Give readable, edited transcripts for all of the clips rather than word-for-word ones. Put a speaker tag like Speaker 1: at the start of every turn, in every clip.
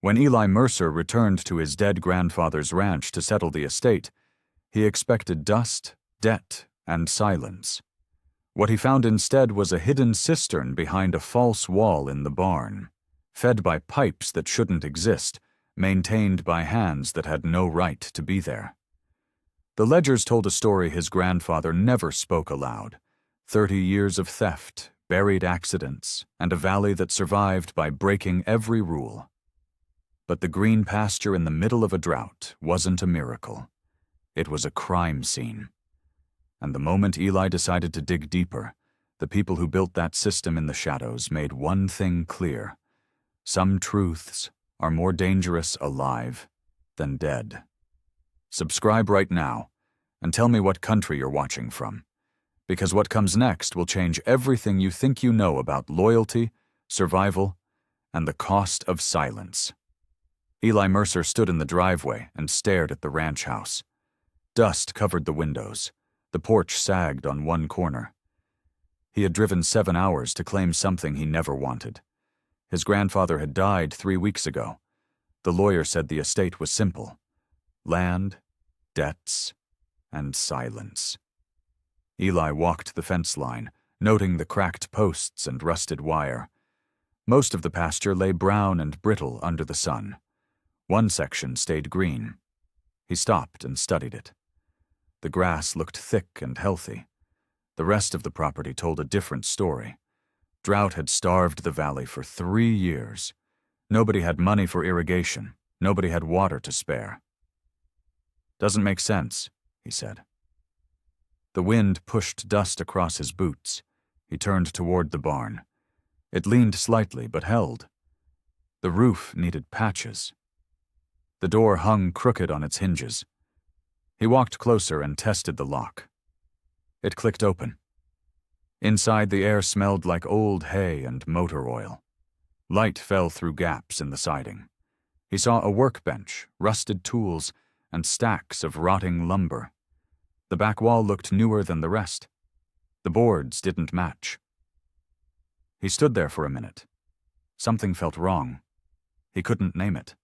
Speaker 1: When Eli Mercer returned to his dead grandfather's ranch to settle the estate, he expected dust, debt, and silence. What he found instead was a hidden cistern behind a false wall in the barn, fed by pipes that shouldn't exist, maintained by hands that had no right to be there. The ledgers told a story his grandfather never spoke aloud: 30 years of theft, buried accidents, and a valley that survived by breaking every rule. But the green pasture in the middle of a drought wasn't a miracle. It was a crime scene. And the moment Eli decided to dig deeper, the people who built that system in the shadows made one thing clear: some truths are more dangerous alive than dead. Subscribe right now and tell me what country you're watching from, because what comes next will change everything you think you know about loyalty, survival, and the cost of silence. Eli Mercer stood in the driveway and stared at the ranch house. Dust covered the windows. The porch sagged on one corner. He had driven 7 hours to claim something he never wanted. His grandfather had died 3 weeks ago. The lawyer said the estate was simple: land, debts, and silence. Eli walked the fence line, noting the cracked posts and rusted wire. Most of the pasture lay brown and brittle under the sun. One section stayed green. He stopped and studied it. The grass looked thick and healthy. The rest of the property told a different story. Drought had starved the valley for 3 years. Nobody had money for irrigation. Nobody had water to spare. "Doesn't make sense," he said. The wind pushed dust across his boots. He turned toward the barn. It leaned slightly but held. The roof needed patches. The door hung crooked on its hinges. He walked closer and tested the lock. It clicked open. Inside, the air smelled like old hay and motor oil. Light fell through gaps in the siding. He saw a workbench, rusted tools, and stacks of rotting lumber. The back wall looked newer than the rest. The boards didn't match. He stood there for a minute. Something felt wrong. He couldn't name it.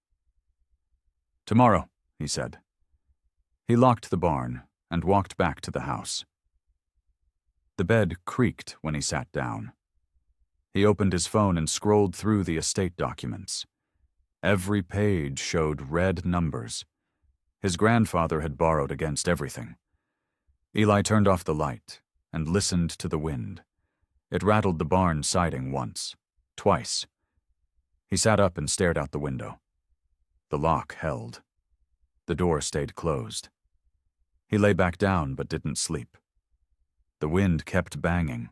Speaker 1: "Tomorrow," he said. He locked the barn and walked back to the house. The bed creaked when he sat down. He opened his phone and scrolled through the estate documents. Every page showed red numbers. His grandfather had borrowed against everything. Eli turned off the light and listened to the wind. It rattled the barn siding once, twice. He sat up and stared out the window. The lock held. The door stayed closed. He lay back down but didn't sleep. The wind kept banging.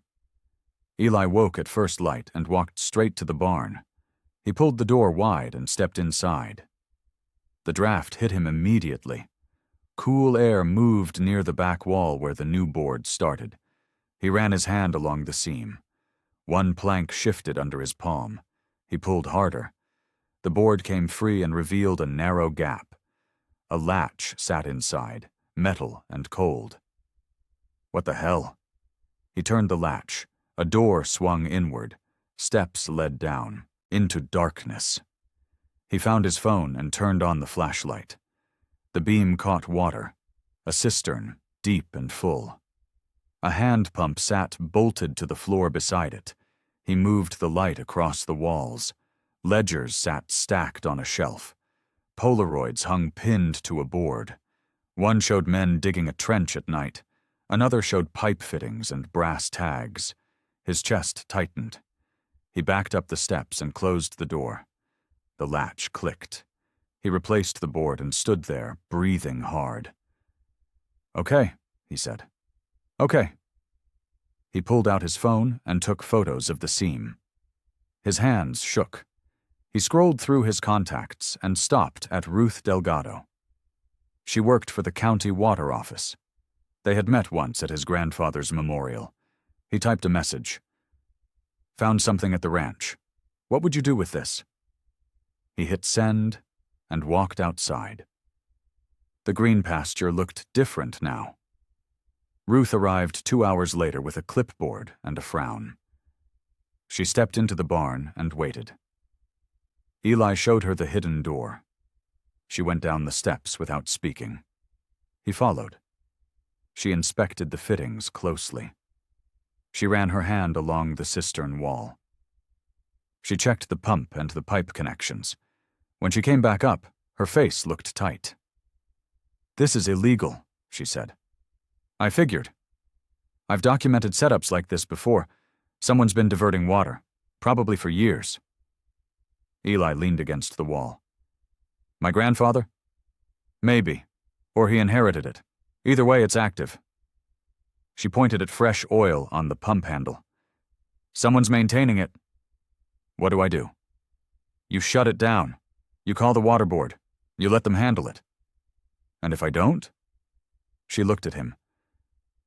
Speaker 1: Eli woke at first light and walked straight to the barn. He pulled the door wide and stepped inside. The draft hit him immediately. Cool air moved near the back wall where the new board started. He ran his hand along the seam. One plank shifted under his palm. He pulled harder. The board came free and revealed a narrow gap. A latch sat inside, metal and cold. What the hell? He turned the latch. A door swung inward. Steps led down, into darkness. He found his phone and turned on the flashlight. The beam caught water. A cistern, deep and full. A hand pump sat bolted to the floor beside it. He moved the light across the walls. Ledgers sat stacked on a shelf. Polaroids hung pinned to a board. One showed men digging a trench at night. Another showed pipe fittings and brass tags. His chest tightened. He backed up the steps and closed the door. The latch clicked. He replaced the board and stood there, breathing hard. "Okay," he said. "Okay." He pulled out his phone and took photos of the seam. His hands shook. He scrolled through his contacts and stopped at Ruth Delgado. She worked for the county water office. They had met once at his grandfather's memorial. He typed a message. "Found something at the ranch. What would you do with this?" He hit send and walked outside. The green pasture looked different now. Ruth arrived 2 hours later with a clipboard and a frown. She stepped into the barn and waited. Eli showed her the hidden door. She went down the steps without speaking. He followed. She inspected the fittings closely. She ran her hand along the cistern wall. She checked the pump and the pipe connections. When she came back up, her face looked tight. "This is illegal," she said. "I figured. I've documented setups like this before. Someone's been diverting water, probably for years." Eli leaned against the wall. "My grandfather? Maybe. Or he inherited it. Either way, it's active." She pointed at fresh oil on the pump handle. "Someone's maintaining it." "What do I do?" "You shut it down. You call the water board. You let them handle it." "And if I don't?" She looked at him.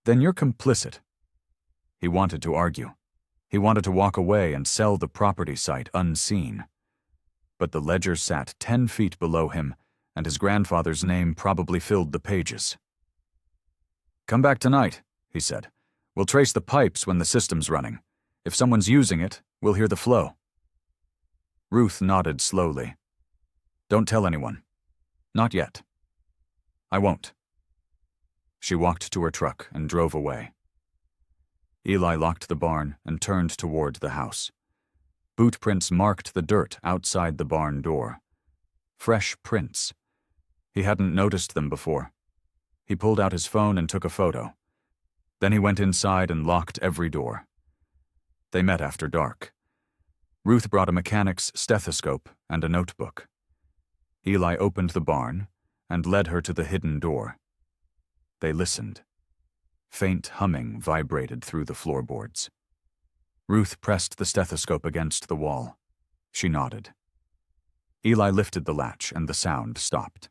Speaker 1: "Then you're complicit." He wanted to argue. He wanted to walk away and sell the property site unseen. But the ledger sat 10 feet below him, and his grandfather's name probably filled the pages. "Come back tonight," he said. "We'll trace the pipes when the system's running. If someone's using it, we'll hear the flow." Ruth nodded slowly. "Don't tell anyone. Not yet." "I won't." She walked to her truck and drove away. Eli locked the barn and turned toward the house. Boot prints marked the dirt outside the barn door. Fresh prints. He hadn't noticed them before. He pulled out his phone and took a photo. Then he went inside and locked every door. They met after dark. Ruth brought a mechanic's stethoscope and a notebook. Eli opened the barn and led her to the hidden door. They listened. Faint humming vibrated through the floorboards. Ruth pressed the stethoscope against the wall. She nodded. Eli lifted the latch and the sound stopped.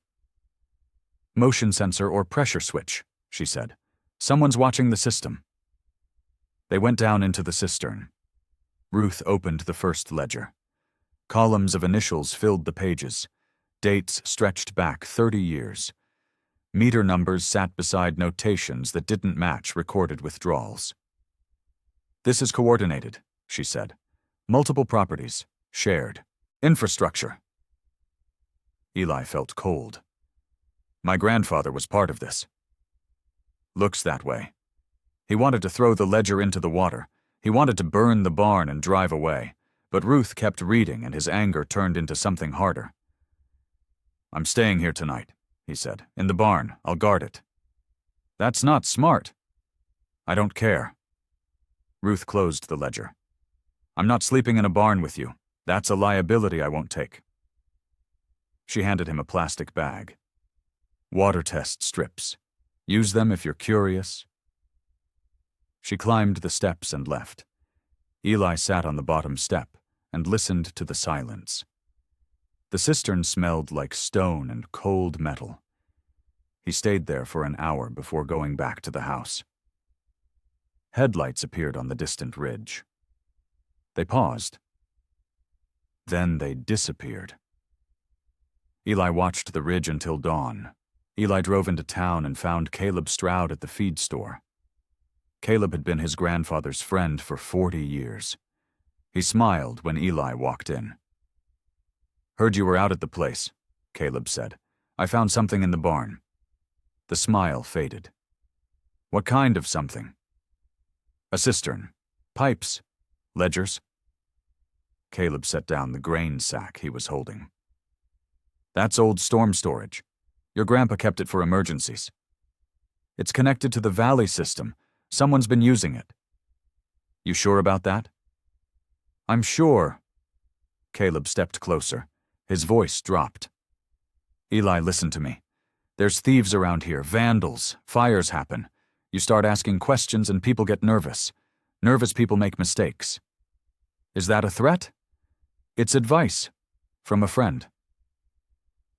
Speaker 1: "Motion sensor or pressure switch," she said. "Someone's watching the system." They went down into the cistern. Ruth opened the first ledger. Columns of initials filled the pages. Dates stretched back 30 years. Meter numbers sat beside notations that didn't match recorded withdrawals. "This is coordinated," she said. "Multiple properties. Shared. Infrastructure." Eli felt cold. "My grandfather was part of this." "Looks that way. He wanted to throw the ledger into the water. He wanted to burn the barn and drive away. But Ruth kept reading and his anger turned into something harder. "I'm staying here tonight," he said. "In the barn. I'll guard it." "That's not smart." "I don't care." Ruth closed the ledger. "I'm not sleeping in a barn with you. That's a liability I won't take." She handed him a plastic bag. "Water test strips. Use them if you're curious." She climbed the steps and left. Eli sat on the bottom step and listened to the silence. The cistern smelled like stone and cold metal. He stayed there for an hour before going back to the house. Headlights appeared on the distant ridge. They paused. Then they disappeared. Eli watched the ridge until dawn. Eli drove into town and found Caleb Stroud at the feed store. Caleb had been his grandfather's friend for 40 years. He smiled when Eli walked in. "Heard you were out at the place," Caleb said. "I found something in the barn." The smile faded. "What kind of something?" "A cistern. Pipes. Ledgers." Caleb set down the grain sack he was holding. "That's old storm storage. Your grandpa kept it for emergencies. It's connected to the valley system. Someone's been using it." "You sure about that?" "I'm sure." Caleb stepped closer. His voice dropped. "Eli, listen to me. There's thieves around here, vandals, fires happen. You start asking questions and people get nervous. Nervous people make mistakes." "Is that a threat?" "It's advice. From a friend."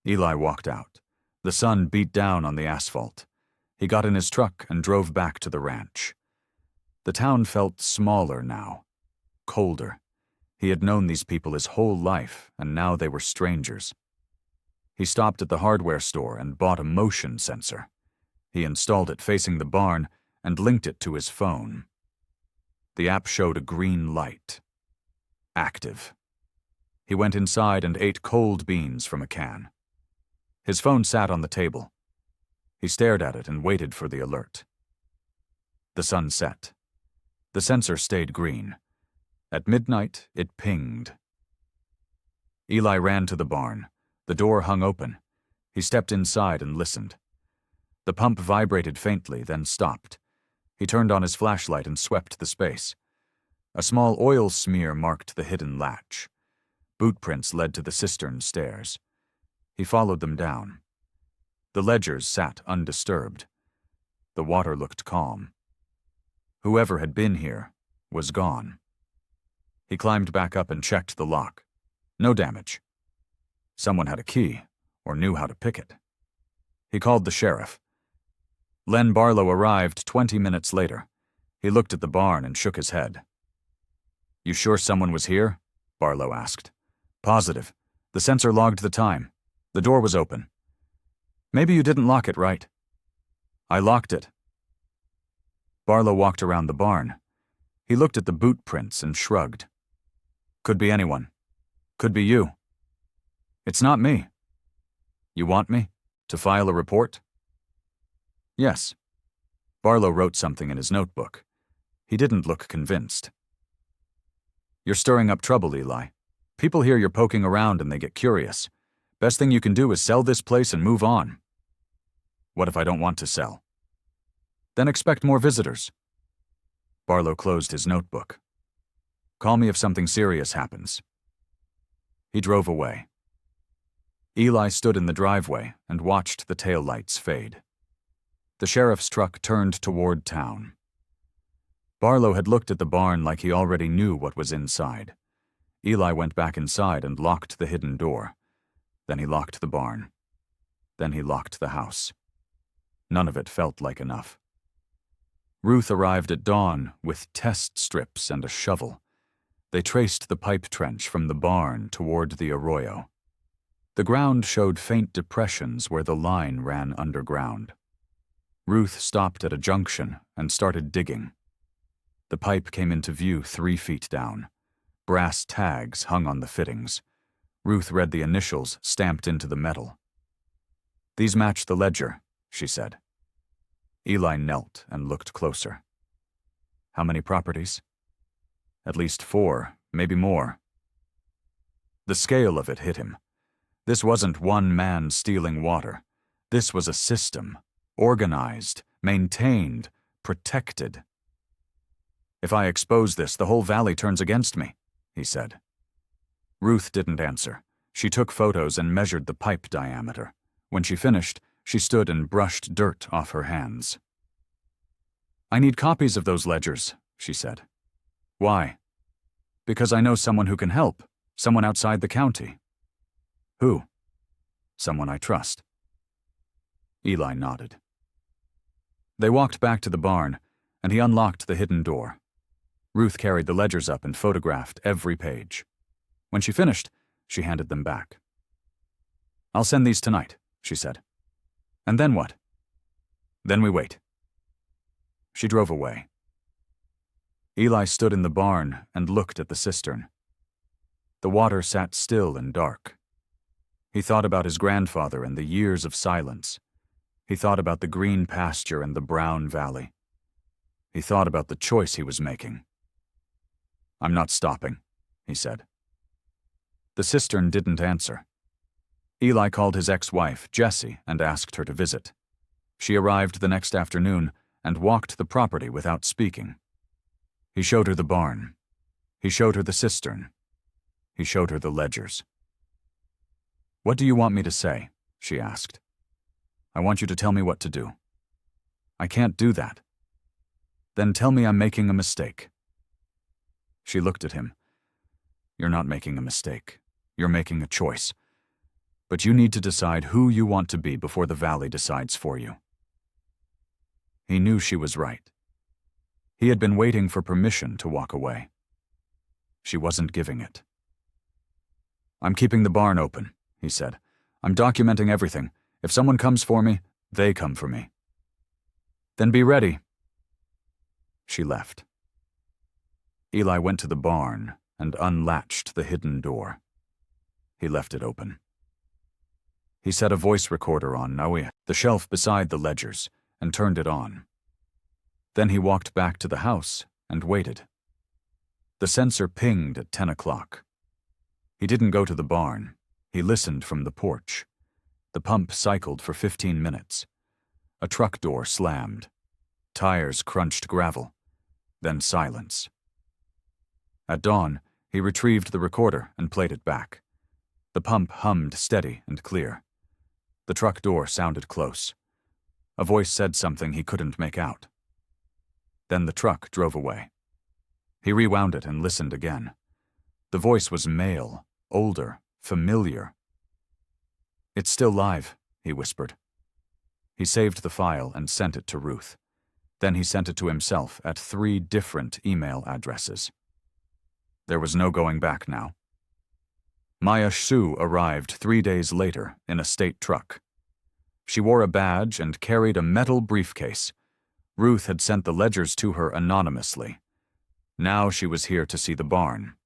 Speaker 1: Eli walked out. The sun beat down on the asphalt. He got in his truck and drove back to the ranch. The town felt smaller now, colder. He had known these people his whole life, and now they were strangers. He stopped at the hardware store and bought a motion sensor. He installed it facing the barn and linked it to his phone. The app showed a green light. Active. He went inside and ate cold beans from a can. His phone sat on the table. He stared at it and waited for the alert. The sun set. The sensor stayed green. At midnight, it pinged. Eli ran to the barn. The door hung open. He stepped inside and listened. The pump vibrated faintly, then stopped. He turned on his flashlight and swept the space. A small oil smear marked the hidden latch. Boot prints led to the cistern stairs. He followed them down. The ledgers sat undisturbed. The water looked calm. Whoever had been here was gone. He climbed back up and checked the lock. No damage. Someone had a key, or knew how to pick it. He called the sheriff. Len Barlow arrived 20 minutes later. He looked at the barn and shook his head. "You sure someone was here?" Barlow asked. "Positive. The sensor logged the time. The door was open." "Maybe you didn't lock it right." "I locked it." Barlow walked around the barn. He looked at the boot prints and shrugged. "Could be anyone. Could be you." "It's not me." "You want me? To file a report?" "Yes." Barlow wrote something in his notebook. He didn't look convinced. "You're stirring up trouble, Eli. People hear you're poking around and they get curious. Best thing you can do is sell this place and move on." "What if I don't want to sell?" "Then expect more visitors." Barlow closed his notebook. "Call me if something serious happens." He drove away. Eli stood in the driveway and watched the taillights fade. The sheriff's truck turned toward town. Barlow had looked at the barn like he already knew what was inside. Eli went back inside and locked the hidden door. Then he locked the barn. Then he locked the house. None of it felt like enough. Ruth arrived at dawn with test strips and a shovel. They traced the pipe trench from the barn toward the arroyo. The ground showed faint depressions where the line ran underground. Ruth stopped at a junction and started digging. The pipe came into view 3 feet down. Brass tags hung on the fittings. Ruth read the initials stamped into the metal. "These match the ledger," she said. Eli knelt and looked closer. "How many properties?" "At least 4, maybe more." The scale of it hit him. This wasn't one man stealing water. This was a system, organized, maintained, protected. "If I expose this, the whole valley turns against me," he said. Ruth didn't answer. She took photos and measured the pipe diameter. When she finished, she stood and brushed dirt off her hands. "I need copies of those ledgers," she said. "Why?" "Because I know someone who can help, someone outside the county." "Who?" "Someone I trust." Eli nodded. They walked back to the barn, and he unlocked the hidden door. Ruth carried the ledgers up and photographed every page. When she finished, she handed them back. "I'll send these tonight," she said. "And then what?" "Then we wait." She drove away. Eli stood in the barn and looked at the cistern. The water sat still and dark. He thought about his grandfather and the years of silence. He thought about the green pasture and the brown valley. He thought about the choice he was making. "I'm not stopping," he said. The cistern didn't answer. Eli called his ex-wife, Jessie, and asked her to visit. She arrived the next afternoon and walked the property without speaking. He showed her the barn. He showed her the cistern. He showed her the ledgers. "What do you want me to say?" she asked. "I want you to tell me what to do." "I can't do that." "Then tell me I'm making a mistake." She looked at him. "You're not making a mistake. You're making a choice. But you need to decide who you want to be before the valley decides for you." He knew she was right. He had been waiting for permission to walk away. She wasn't giving it. "I'm keeping the barn open," he said. "I'm documenting everything. If someone comes for me, they come for me." "Then be ready." She left. Eli went to the barn and unlatched the hidden door. He left it open. He set a voice recorder on the shelf beside the ledgers and turned it on. Then he walked back to the house and waited. The sensor pinged at 10 o'clock. He didn't go to the barn. He listened from the porch. The pump cycled for 15 minutes. A truck door slammed. Tires crunched gravel. Then silence. At dawn, he retrieved the recorder and played it back. The pump hummed steady and clear. The truck door sounded close. A voice said something he couldn't make out. Then the truck drove away. He rewound it and listened again. The voice was male, older, familiar. "It's still live," he whispered. He saved the file and sent it to Ruth. Then he sent it to himself at 3 different email addresses. There was no going back now. Maya Shu arrived 3 days later in a state truck. She wore a badge and carried a metal briefcase. Ruth had sent the ledgers to her anonymously. Now she was here to see the barn.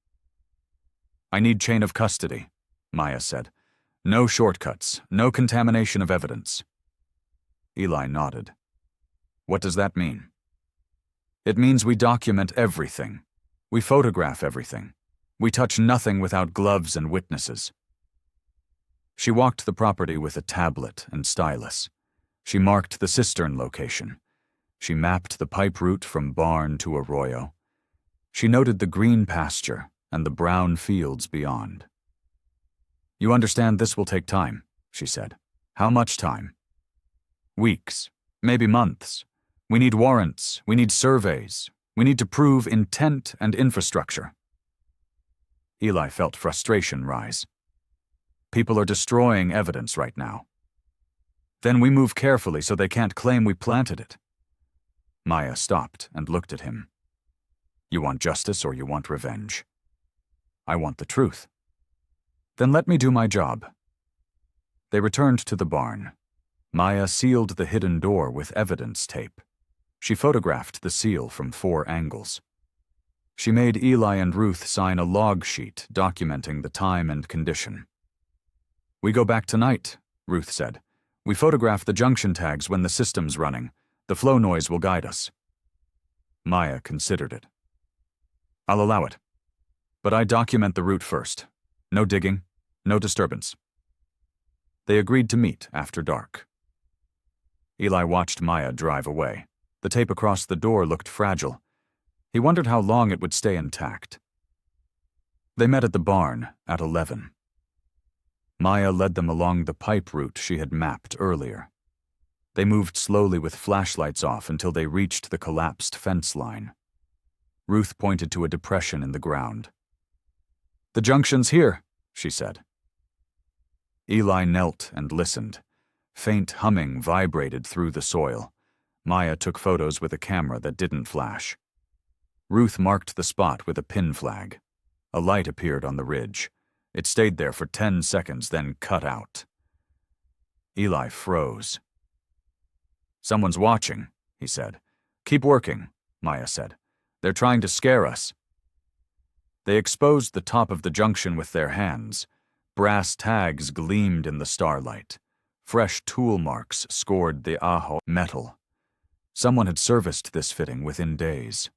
Speaker 1: "I need chain of custody," Maya said. "No shortcuts, no contamination of evidence." Eli nodded. "What does that mean?" "It means we document everything. We photograph everything. We touch nothing without gloves and witnesses." She walked the property with a tablet and stylus. She marked the cistern location. She mapped the pipe route from barn to arroyo. She noted the green pasture and the brown fields beyond. "You understand this will take time," she said. "How much time?" "Weeks, maybe months. We need warrants, we need surveys, we need to prove intent and infrastructure." Eli felt frustration rise. "People are destroying evidence right now." "Then we move carefully so they can't claim we planted it." Maya stopped and looked at him. "You want justice or you want revenge?" "I want the truth." "Then let me do my job." They returned to the barn. Maya sealed the hidden door with evidence tape. She photographed the seal from 4 angles. She made Eli and Ruth sign a log sheet documenting the time and condition. "We go back tonight," Ruth said. "We photograph the junction tags when the system's running. The flow noise will guide us." Maya considered it. "I'll allow it. But I document the route first. No digging, no disturbance." They agreed to meet after dark. Eli watched Maya drive away. The tape across the door looked fragile. He wondered how long it would stay intact. They met at the barn at 11. Maya led them along the pipe route she had mapped earlier. They moved slowly with flashlights off until they reached the collapsed fence line. Ruth pointed to a depression in the ground. "The junction's here," she said. Eli knelt and listened. Faint humming vibrated through the soil. Maya took photos with a camera that didn't flash. Ruth marked the spot with a pin flag. A light appeared on the ridge. It stayed there for 10 seconds, then cut out. Eli froze. "Someone's watching," he said. "Keep working," Maya said. "They're trying to scare us." They exposed the top of the junction with their hands. Brass tags gleamed in the starlight. Fresh tool marks scored the ajo metal. Someone had serviced this fitting within days.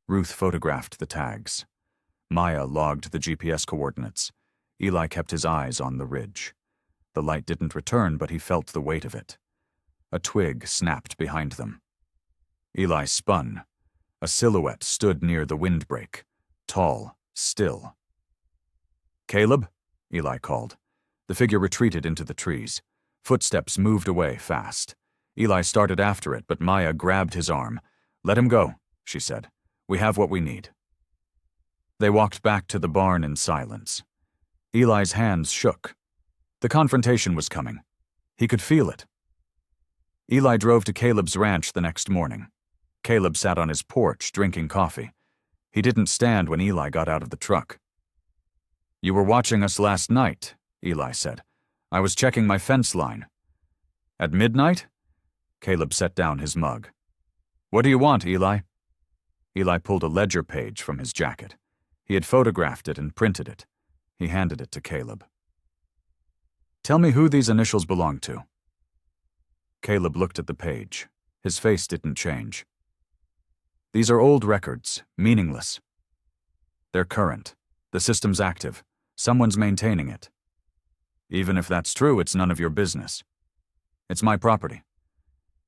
Speaker 1: Ruth photographed the tags. Maya logged the GPS coordinates. Eli kept his eyes on the ridge. The light didn't return, but he felt the weight of it. A twig snapped behind them. Eli spun. A silhouette stood near the windbreak, tall, still. "Caleb?" Eli called. The figure retreated into the trees. Footsteps moved away fast. Eli started after it, but Maya grabbed his arm. "Let him go," she said. "We have what we need." They walked back to the barn in silence. Eli's hands shook. The confrontation was coming. He could feel it. Eli drove to Caleb's ranch the next morning. Caleb sat on his porch drinking coffee. He didn't stand when Eli got out of the truck. "You were watching us last night," Eli said. "I was checking my fence line." "At midnight?" Caleb set down his mug. "What do you want, Eli?" Eli pulled a ledger page from his jacket. He had photographed it and printed it. He handed it to Caleb. Tell me who these initials belong to. Caleb looked at the page. His face didn't change. These are old records, meaningless. They're current. The system's active. Someone's maintaining it. Even if that's true, it's none of your business. It's my property.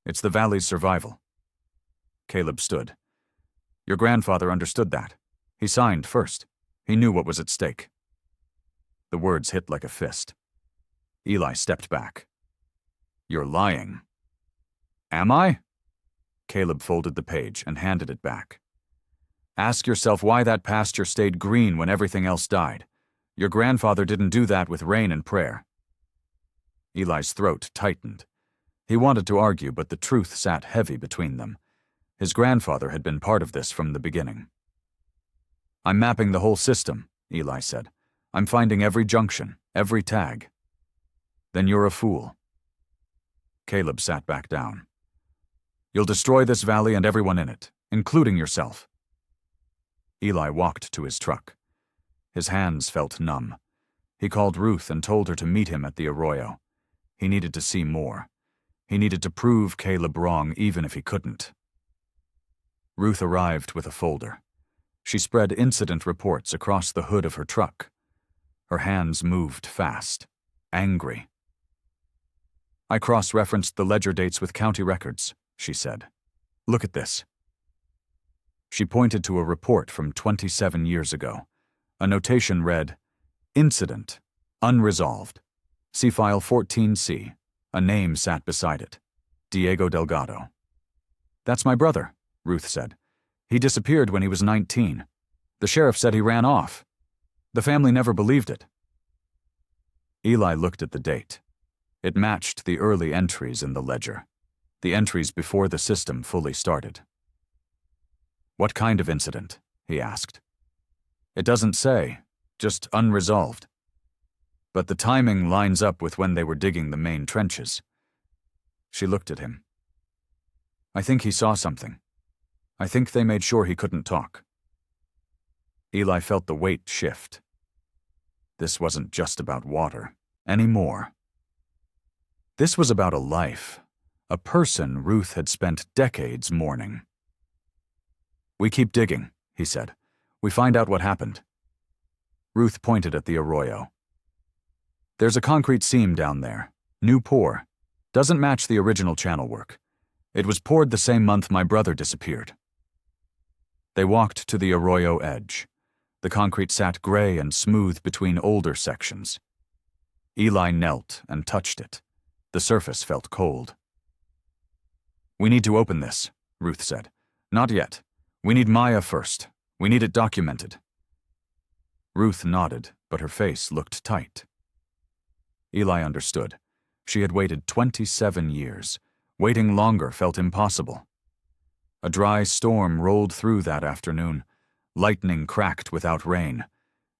Speaker 1: It's the Valley's survival. Caleb stood. Your grandfather understood that. He signed first. He knew what was at stake. The words hit like a fist. Eli stepped back. You're lying. Am I? Caleb folded the page and handed it back. Ask yourself why that pasture stayed green when everything else died. Your grandfather didn't do that with rain and prayer. Eli's throat tightened. He wanted to argue, but the truth sat heavy between them. His grandfather had been part of this from the beginning. I'm mapping the whole system, Eli said. I'm finding every junction, every tag. Then you're a fool. Caleb sat back down. You'll destroy this valley and everyone in it, including yourself. Eli walked to his truck. His hands felt numb. He called Ruth and told her to meet him at the arroyo. He needed to see more. He needed to prove Caleb wrong even if he couldn't. Ruth arrived with a folder. She spread incident reports across the hood of her truck. Her hands moved fast, angry. I cross-referenced the ledger dates with county records, she said. Look at this. She pointed to a report from 27 years ago. A notation read, Incident, unresolved. See file 14C. A name sat beside it. Diego Delgado. That's my brother, Ruth said. He disappeared when he was 19. The sheriff said he ran off. The family never believed it. Eli looked at the date. It matched the early entries in the ledger, the entries before the system fully started. What kind of incident? He asked. It doesn't say, just unresolved. But the timing lines up with when they were digging the main trenches. She looked at him. I think he saw something. I think they made sure he couldn't talk. Eli felt the weight shift. This wasn't just about water anymore. This was about a life, a person Ruth had spent decades mourning. We keep digging, he said. We find out what happened. Ruth pointed at the arroyo. There's a concrete seam down there. New pour. Doesn't match the original channel work. It was poured the same month my brother disappeared. They walked to the arroyo edge. The concrete sat gray and smooth between older sections. Eli knelt and touched it. The surface felt cold. We need to open this, Ruth said. Not yet. We need Maya first. We need it documented. Ruth nodded, but her face looked tight. Eli understood. She had waited 27 years. Waiting longer felt impossible. A dry storm rolled through that afternoon. Lightning cracked without rain.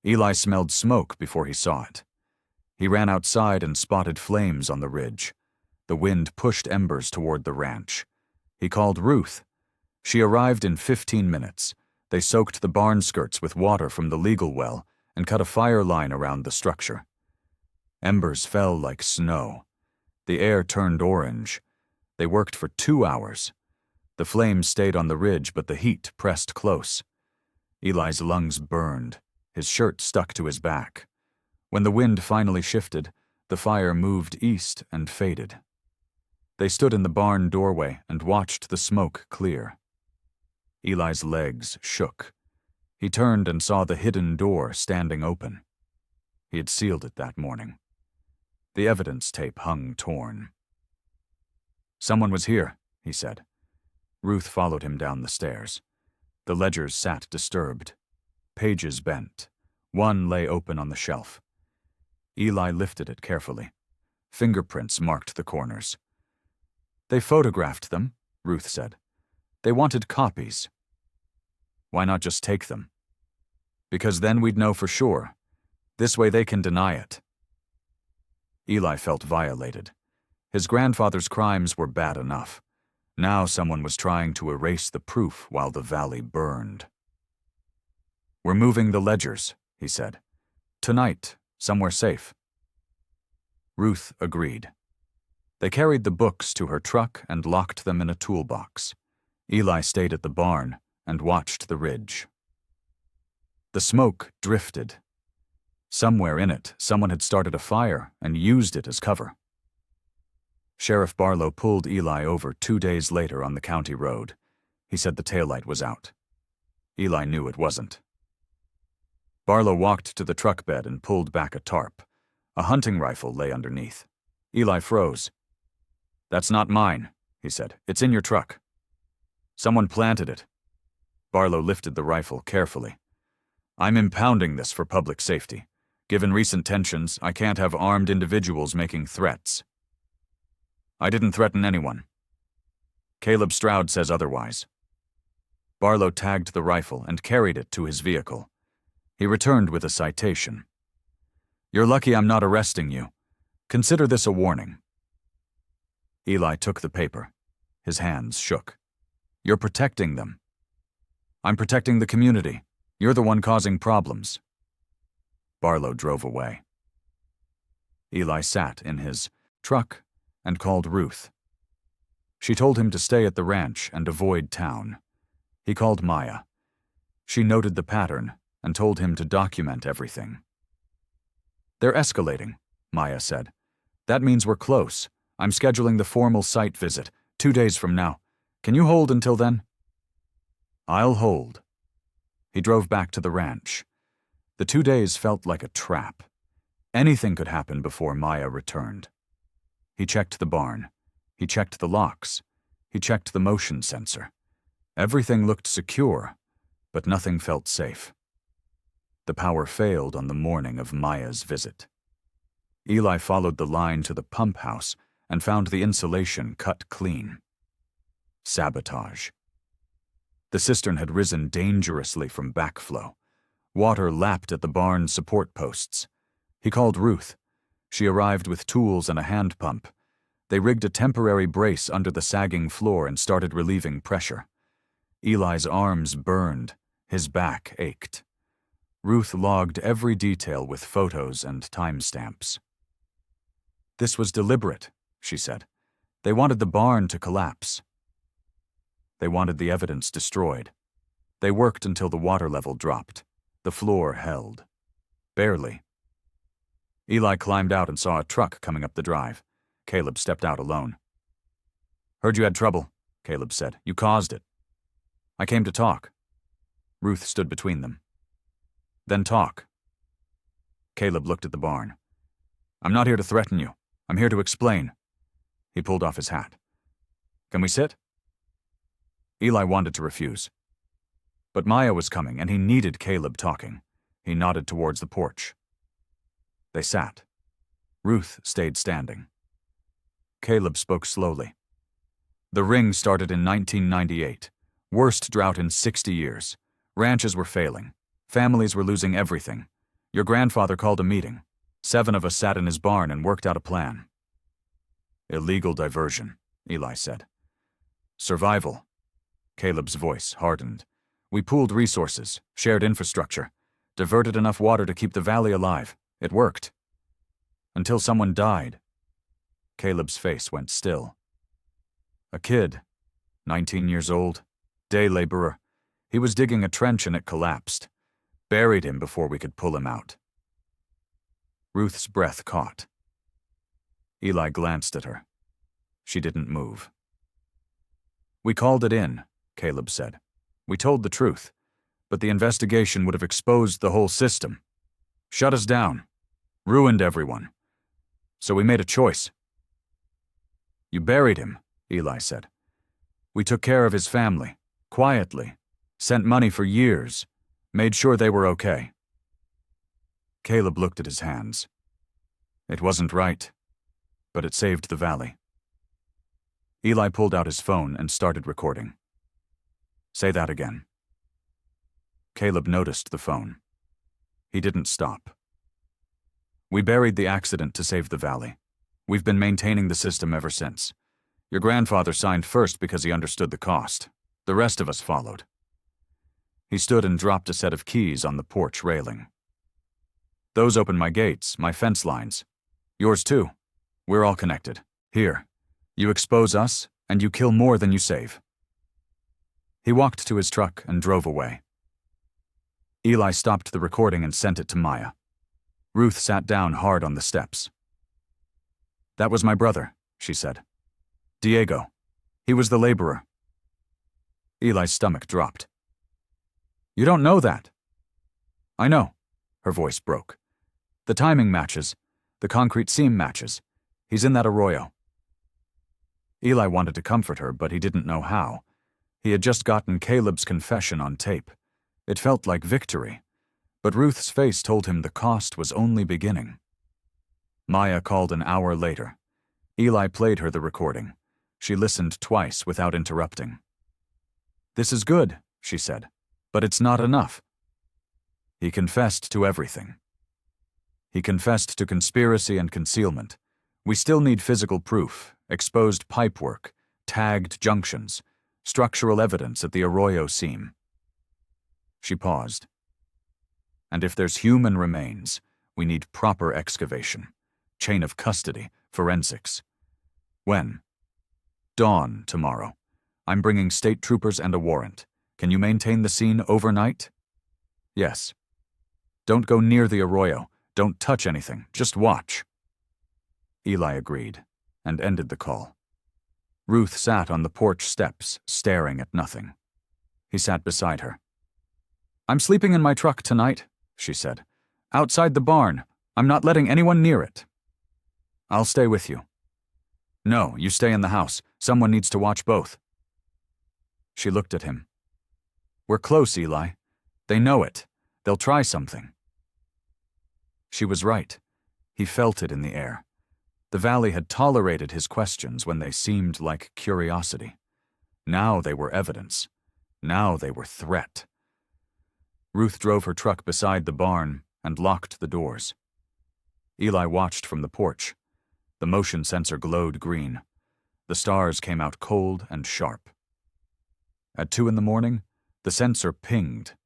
Speaker 1: Eli smelled smoke before he saw it. He ran outside and spotted flames on the ridge. The wind pushed embers toward the ranch. He called Ruth. She arrived in 15 minutes. They soaked the barn skirts with water from the legal well and cut a fire line around the structure. Embers fell like snow. The air turned orange. They worked for 2 hours. The flames stayed on the ridge, but the heat pressed close. Eli's lungs burned. His shirt stuck to his back. When the wind finally shifted, the fire moved east and faded. They stood in the barn doorway and watched the smoke clear. Eli's legs shook. He turned and saw the hidden door standing open. He had sealed it that morning. The evidence tape hung torn. Someone was here, he said. Ruth followed him down the stairs. The ledgers sat disturbed. Pages bent. One lay open on the shelf. Eli lifted it carefully. Fingerprints marked the corners. They photographed them, Ruth said. They wanted copies. Why not just take them? Because then we'd know for sure. This way they can deny it. Eli felt violated. His grandfather's crimes were bad enough. Now someone was trying to erase the proof while the valley burned. We're moving the ledgers, he said. Tonight, somewhere safe. Ruth agreed. They carried the books to her truck and locked them in a toolbox. Eli stayed at the barn and watched the ridge. The smoke drifted. Somewhere in it, someone had started a fire and used it as cover. Sheriff Barlow pulled Eli over 2 days later on the county road. He said the taillight was out. Eli knew it wasn't. Barlow walked to the truck bed and pulled back a tarp. A hunting rifle lay underneath. Eli froze. "That's not mine," he said. "It's in your truck." "Someone planted it." Barlow lifted the rifle carefully. "I'm impounding this for public safety. Given recent tensions, I can't have armed individuals making threats." "I didn't threaten anyone." "Caleb Stroud says otherwise." Barlow tagged the rifle and carried it to his vehicle. He returned with a citation. "You're lucky I'm not arresting you. Consider this a warning." Eli took the paper. His hands shook. "You're protecting them." "I'm protecting the community. You're the one causing problems." Barlow drove away. Eli sat in his truck and called Ruth. She told him to stay at the ranch and avoid town. He called Maya. She noted the pattern and told him to document everything. "They're escalating," Maya said. "That means we're close. I'm scheduling the formal site visit, 2 days from now. Can you hold until then?" "I'll hold." He drove back to the ranch. The 2 days felt like a trap. Anything could happen before Maya returned. He checked the barn. He checked the locks. He checked the motion sensor. Everything looked secure, but nothing felt safe. The power failed on the morning of Maya's visit. Eli followed the line to the pump house and found the insulation cut clean. Sabotage. The cistern had risen dangerously from backflow. Water lapped at the barn's support posts. He called Ruth. She arrived with tools and a hand pump. They rigged a temporary brace under the sagging floor and started relieving pressure. Eli's arms burned. His back ached. Ruth logged every detail with photos and timestamps. "This was deliberate," she said. "They wanted the barn to collapse." They wanted the evidence destroyed. They worked until the water level dropped. The floor held. Barely. Eli climbed out and saw a truck coming up the drive. Caleb stepped out alone. "Heard you had trouble," Caleb said. "You caused it." "I came to talk." Ruth stood between them. "Then talk." Caleb looked at the barn. "I'm not here to threaten you. I'm here to explain." He pulled off his hat. "Can we sit?" Eli wanted to refuse. But Maya was coming, and he needed Caleb talking. He nodded towards the porch. They sat. Ruth stayed standing. Caleb spoke slowly. "The ring started in 1998. Worst drought in 60 years. Ranches were failing. Families were losing everything. Your grandfather called a meeting. 7 of us sat in his barn and worked out a plan." "Illegal diversion," Eli said. "Survival." Caleb's voice hardened. "We pooled resources, shared infrastructure, diverted enough water to keep the valley alive. It worked. Until someone died." Caleb's face went still. "A kid, 19 years old, day laborer. He was digging a trench and it collapsed. Buried him before we could pull him out." Ruth's breath caught. Eli glanced at her. She didn't move. "We called it in," Caleb said. "We told the truth, but the investigation would have exposed the whole system. Shut us down. Ruined everyone. So we made a choice." "You buried him," Eli said. "We took care of his family, quietly, sent money for years, made sure they were okay." Caleb looked at his hands. It wasn't right, but it saved the valley. Eli pulled out his phone and started recording. "Say that again." Caleb noticed the phone. He didn't stop. "We buried the accident to save the valley. We've been maintaining the system ever since. Your grandfather signed first because he understood the cost. The rest of us followed." He stood and dropped a set of keys on the porch railing. Those open my gates, my fence lines. Yours too. We're all connected. Here. You expose us, and you kill more than you save." He walked to his truck and drove away. Eli stopped the recording and sent it to Maya. Ruth sat down hard on the steps. "That was my brother," she said. "Diego. He was the laborer." Eli's stomach dropped. "You don't know that." "I know." Her voice broke. "The timing matches. The concrete seam matches. He's in that arroyo." Eli wanted to comfort her, but he didn't know how. He had just gotten Caleb's confession on tape. It felt like victory, but Ruth's face told him the cost was only beginning. Maya called an hour later. Eli played her the recording. She listened twice without interrupting. "This is good," she said, "but it's not enough." He confessed to everything. He confessed to conspiracy and concealment. We still need physical proof, exposed pipework, tagged junctions, structural evidence at the arroyo seam. She paused. "And if there's human remains, we need proper excavation, chain of custody, forensics." "When?" "Dawn tomorrow. I'm bringing state troopers and a warrant. Can you maintain the scene overnight?" "Yes." "Don't go near the arroyo. Don't touch anything. Just watch." Eli agreed, and ended the call. Ruth sat on the porch steps, staring at nothing. He sat beside her. "I'm sleeping in my truck tonight," she said. "Outside the barn. I'm not letting anyone near it." "I'll stay with you." "No, you stay in the house. Someone needs to watch both." She looked at him. "We're close, Eli. They know it. They'll try something." She was right. He felt it in the air. The valley had tolerated his questions when they seemed like curiosity. Now they were evidence. Now they were threat. Ruth drove her truck beside the barn and locked the doors. Eli watched from the porch. The motion sensor glowed green. The stars came out cold and sharp. At 2 a.m, the sensor pinged.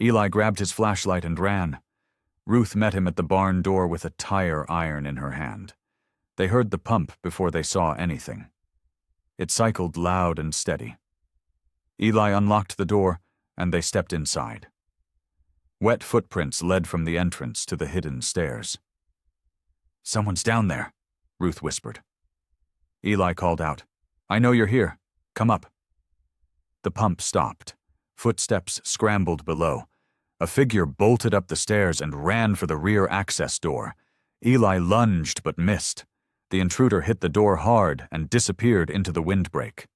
Speaker 1: Eli grabbed his flashlight and ran. Ruth met him at the barn door with a tire iron in her hand. They heard the pump before they saw anything. It cycled loud and steady. Eli unlocked the door, and they stepped inside. Wet footprints led from the entrance to the hidden stairs. "Someone's down there," Ruth whispered. Eli called out, "I know you're here. Come up." The pump stopped. Footsteps scrambled below. A figure bolted up the stairs and ran for the rear access door. Eli lunged but missed. The intruder hit the door hard and disappeared into the windbreak.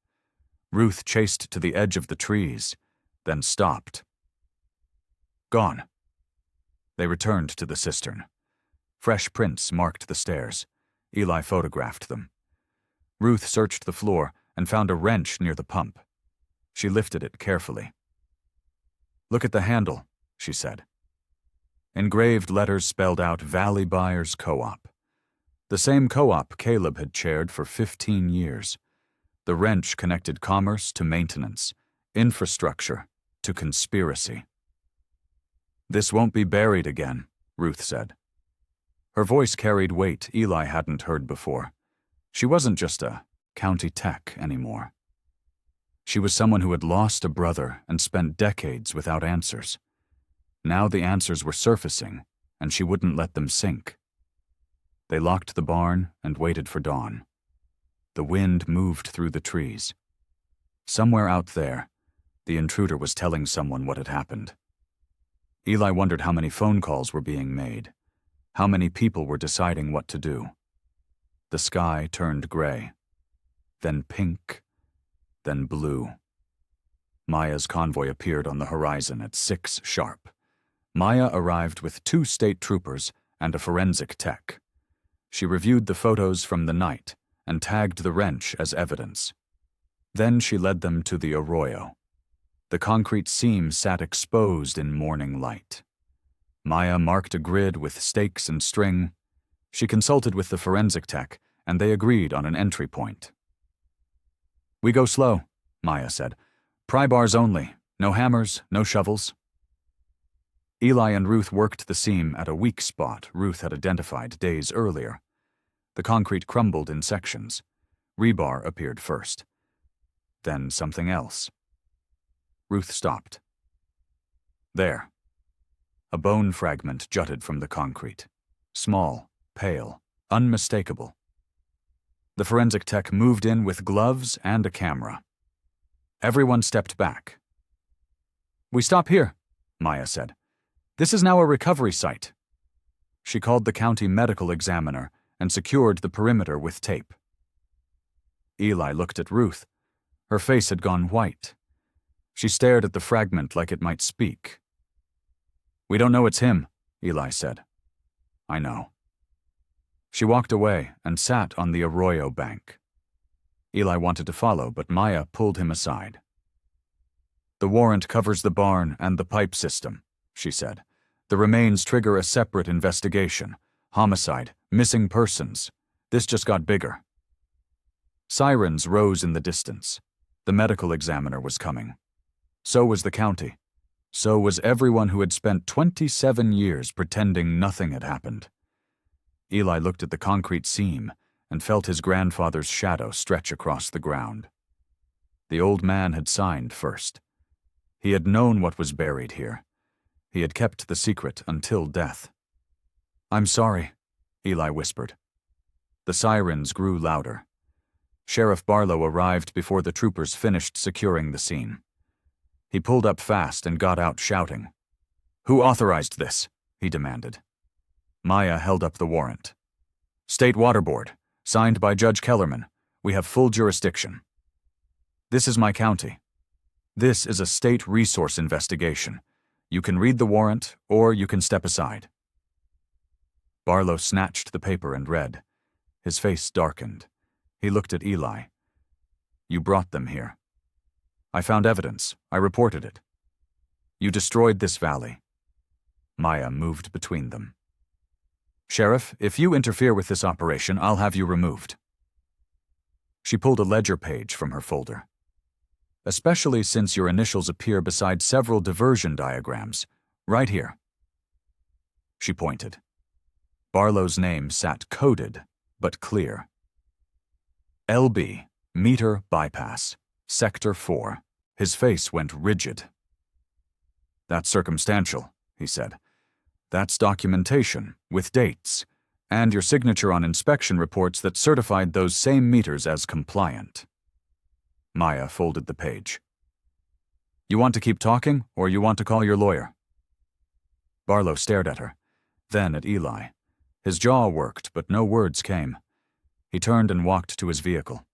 Speaker 1: Ruth chased to the edge of the trees, then stopped. Gone. They returned to the cistern. Fresh prints marked the stairs. Eli photographed them. Ruth searched the floor and found a wrench near the pump. She lifted it carefully. "Look at the handle," she said. Engraved letters spelled out Valley Buyers Co-op. The same co-op Caleb had chaired for 15 years. The wrench connected commerce to maintenance, infrastructure to conspiracy. "This won't be buried again," Ruth said. Her voice carried weight Eli hadn't heard before. She wasn't just a county tech anymore. She was someone who had lost a brother and spent decades without answers. Now the answers were surfacing, and she wouldn't let them sink. They locked the barn and waited for dawn. The wind moved through the trees. Somewhere out there, the intruder was telling someone what had happened. Eli wondered how many phone calls were being made, how many people were deciding what to do. The sky turned gray, then pink, then blue. Maya's convoy appeared on the horizon at 6 sharp. Maya arrived with 2 state troopers and a forensic tech. She reviewed the photos from the night and tagged the wrench as evidence. Then she led them to the arroyo. The concrete seam sat exposed in morning light. Maya marked a grid with stakes and string. She consulted with the forensic tech, and they agreed on an entry point. "We go slow," Maya said. "Pry bars only. No hammers, no shovels." Eli and Ruth worked the seam at a weak spot Ruth had identified days earlier. The concrete crumbled in sections. Rebar appeared first. Then something else. Ruth stopped. There. A bone fragment jutted from the concrete. Small, pale, unmistakable. The forensic tech moved in with gloves and a camera. Everyone stepped back. "We stop here," Maya said. "This is now a recovery site." She called the county medical examiner and secured the perimeter with tape. Eli looked at Ruth. Her face had gone white. She stared at the fragment like it might speak. "We don't know it's him," Eli said. "I know." She walked away and sat on the arroyo bank. Eli wanted to follow, but Maya pulled him aside. "The warrant covers the barn and the pipe system," she said. "The remains trigger a separate investigation. Homicide, missing persons. This just got bigger." Sirens rose in the distance. The medical examiner was coming. So was the county. So was everyone who had spent 27 years pretending nothing had happened. Eli looked at the concrete seam and felt his grandfather's shadow stretch across the ground. The old man had signed first. He had known what was buried here. He had kept the secret until death. "I'm sorry," Eli whispered. The sirens grew louder. Sheriff Barlow arrived before the troopers finished securing the scene. He pulled up fast and got out shouting. "Who authorized this?" he demanded. Maya held up the warrant. "State Water Board, signed by Judge Kellerman. We have full jurisdiction." "This is my county. This is a state resource investigation. You can read the warrant, or you can step aside." Barlow snatched the paper and read. His face darkened. He looked at Eli. "You brought them here. I found evidence. I reported it. You destroyed this valley." Maya moved between them. "Sheriff, if you interfere with this operation, I'll have you removed." She pulled a ledger page from her folder. "Especially since your initials appear beside several diversion diagrams. Right here." She pointed. Barlow's name sat coded, but clear. LB, Meter Bypass, Sector 4. His face went rigid. "That's circumstantial," he said. "That's documentation, with dates, and your signature on inspection reports that certified those same meters as compliant." Maya folded the page. "You want to keep talking, or you want to call your lawyer?" Barlow stared at her, then at Eli. His jaw worked, but no words came. He turned and walked to his vehicle.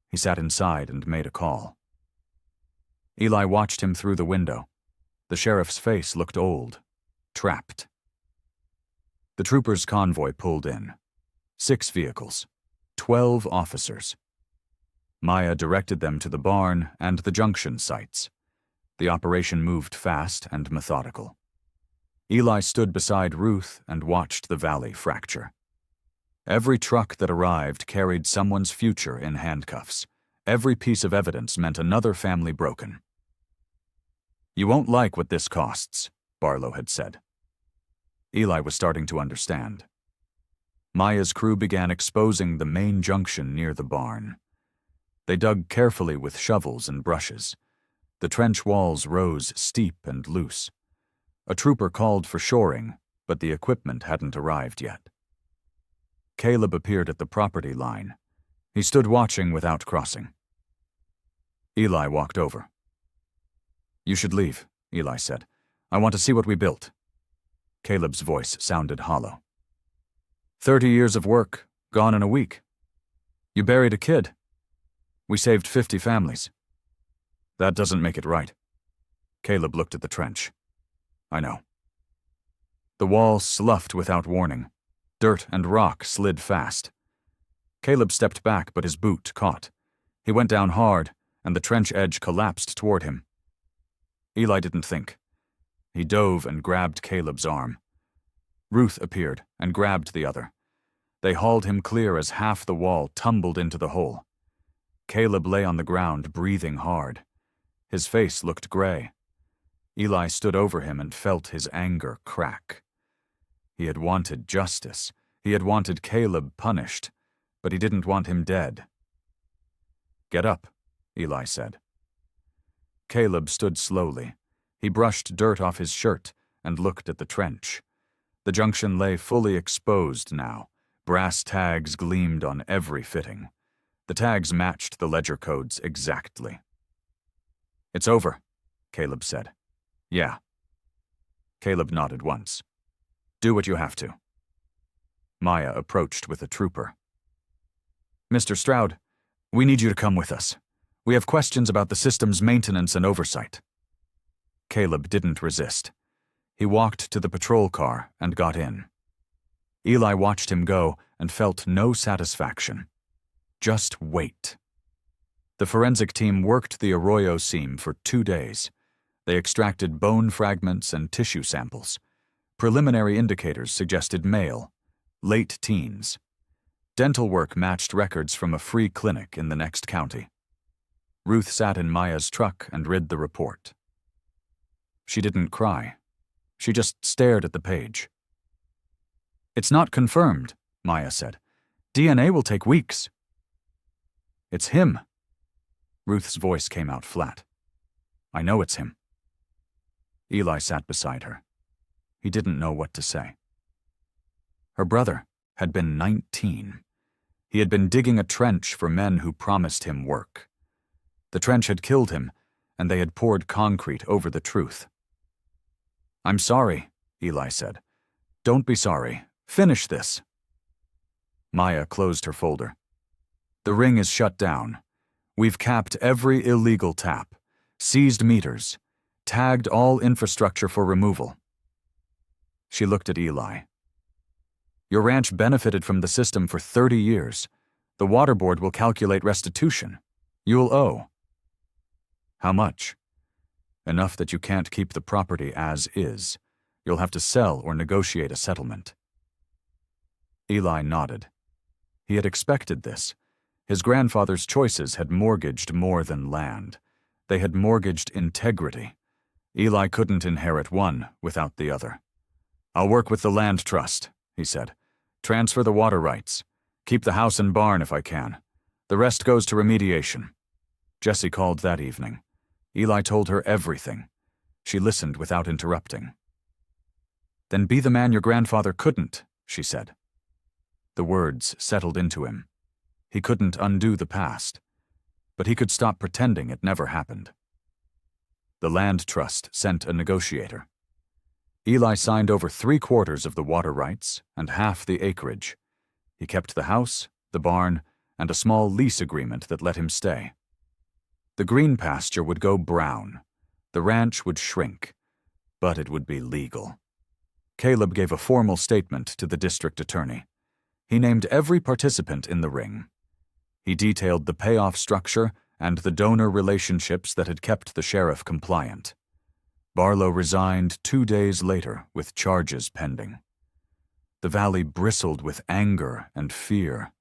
Speaker 1: He sat inside and made a call. Eli watched him through the window. The sheriff's face looked old, trapped. The troopers' convoy pulled in. 6 vehicles, 12 officers. Maya directed them to the barn and the junction sites. The operation moved fast and methodical. Eli stood beside Ruth and watched the valley fracture. Every truck that arrived carried someone's future in handcuffs. Every piece of evidence meant another family broken. "You won't like what this costs," Barlow had said. Eli was starting to understand. Maya's crew began exposing the main junction near the barn. They dug carefully with shovels and brushes. The trench walls rose steep and loose. A trooper called for shoring, but the equipment hadn't arrived yet. Caleb appeared at the property line. He stood watching without crossing. Eli walked over. "You should leave," Eli said. "I want to see what we built." Caleb's voice sounded hollow. 30 years of work, gone in a week. You buried a kid. We saved 50 families. That doesn't make it right." Caleb looked at the trench. "I know." The wall sloughed without warning. Dirt and rock slid fast. Caleb stepped back, but his boot caught. He went down hard, and the trench edge collapsed toward him. Eli didn't think. He dove and grabbed Caleb's arm. Ruth appeared and grabbed the other. They hauled him clear as half the wall tumbled into the hole. Caleb lay on the ground, breathing hard. His face looked gray. Eli stood over him and felt his anger crack. He had wanted justice. He had wanted Caleb punished, but he didn't want him dead. "Get up," Eli said. Caleb stood slowly. He brushed dirt off his shirt and looked at the trench. The junction lay fully exposed now. Brass tags gleamed on every fitting. The tags matched the ledger codes exactly. "It's over," Caleb said. "Yeah." Caleb nodded once. "Do what you have to." Maya approached with a trooper. "Mr. Stroud, we need you to come with us. We have questions about the system's maintenance and oversight." Caleb didn't resist. He walked to the patrol car and got in. Eli watched him go and felt no satisfaction. Just wait. The forensic team worked the Arroyo seam for 2 days. They extracted bone fragments and tissue samples. Preliminary indicators suggested male, late teens. Dental work matched records from a free clinic in the next county. Ruth sat in Maya's truck and read the report. She didn't cry. She just stared at the page. "It's not confirmed," Maya said. "DNA will take weeks." "It's him." Ruth's voice came out flat. "I know it's him." Eli sat beside her. He didn't know what to say. Her brother had been 19. He had been digging a trench for men who promised him work. The trench had killed him, and they had poured concrete over the truth. "I'm sorry," Eli said. "Don't be sorry. Finish this." Maya closed her folder. "The ring is shut down. We've capped every illegal tap, seized meters, tagged all infrastructure for removal." She looked at Eli. "Your ranch benefited from the system for 30 years. The water board will calculate restitution. You'll owe." "How much?" "Enough that you can't keep the property as is. You'll have to sell or negotiate a settlement." Eli nodded. He had expected this. His grandfather's choices had mortgaged more than land. They had mortgaged integrity. Eli couldn't inherit one without the other. "I'll work with the land trust," he said. "Transfer the water rights. Keep the house and barn if I can. The rest goes to remediation." Jessie called that evening. Eli told her everything. She listened without interrupting. "Then be the man your grandfather couldn't," she said. The words settled into him. He couldn't undo the past, but he could stop pretending it never happened. The land trust sent a negotiator. Eli signed over 3/4 of the water rights and half the acreage. He kept the house, the barn, and a small lease agreement that let him stay. The green pasture would go brown. The ranch would shrink, but it would be legal. Caleb gave a formal statement to the district attorney. He named every participant in the ring. He detailed the payoff structure and the donor relationships that had kept the sheriff compliant. Barlow resigned 2 days later with charges pending. The valley bristled with anger and fear.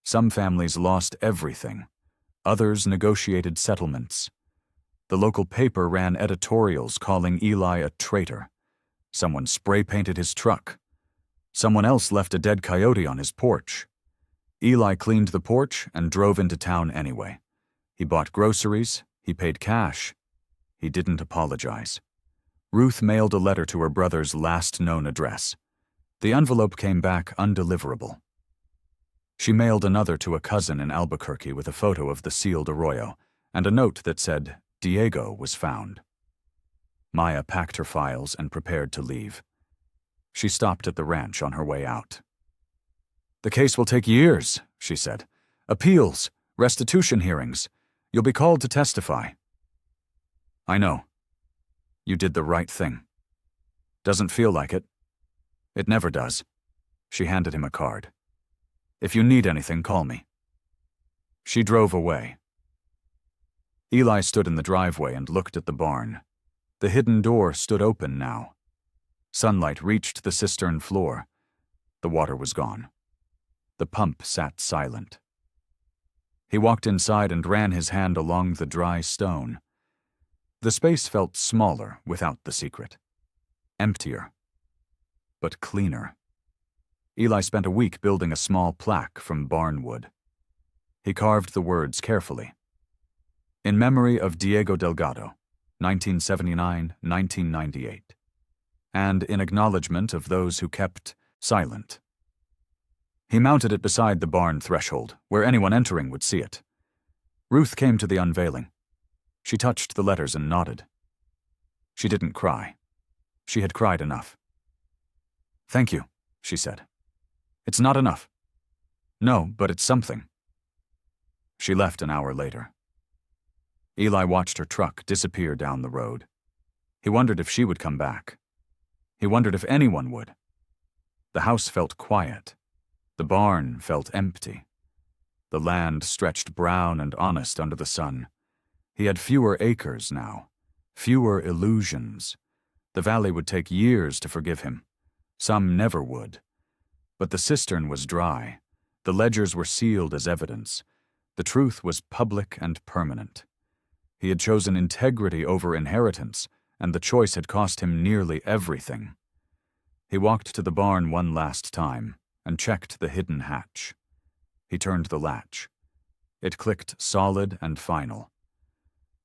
Speaker 1: Some families lost everything. Others negotiated settlements. The local paper ran editorials calling Eli a traitor. Someone spray-painted his truck. Someone else left a dead coyote on his porch. Eli cleaned the porch and drove into town anyway. He bought groceries, he paid cash. He didn't apologize. Ruth mailed a letter to her brother's last known address. The envelope came back undeliverable. She mailed another to a cousin in Albuquerque with a photo of the sealed arroyo and a note that said Diego was found. Maya packed her files and prepared to leave. She stopped at the ranch on her way out. "The case will take years," she said. "Appeals, restitution hearings. You'll be called to testify." "I know. You did the right thing. Doesn't feel like it. It never does." She handed him a card. "If you need anything, call me." She drove away. Eli stood in the driveway and looked at the barn. The hidden door stood open now. Sunlight reached the cistern floor. The water was gone. The pump sat silent. He walked inside and ran his hand along the dry stone. The space felt smaller without the secret. Emptier, but cleaner. Eli spent a week building a small plaque from barn wood. He carved the words carefully. In memory of Diego Delgado, 1979-1998, and in acknowledgement of those who kept silent. He mounted it beside the barn threshold, where anyone entering would see it. Ruth came to the unveiling. She touched the letters and nodded. She didn't cry. She had cried enough. "Thank you," she said. "It's not enough." "No, but it's something." She left an hour later. Eli watched her truck disappear down the road. He wondered if she would come back. He wondered if anyone would. The house felt quiet. The barn felt empty. The land stretched brown and honest under the sun. He had fewer acres now, fewer illusions. The valley would take years to forgive him. Some never would. But the cistern was dry. The ledgers were sealed as evidence. The truth was public and permanent. He had chosen integrity over inheritance, and the choice had cost him nearly everything. He walked to the barn one last time and checked the hidden hatch. He turned the latch. It clicked solid and final.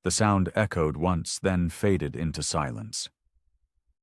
Speaker 1: The sound echoed once, then faded into silence.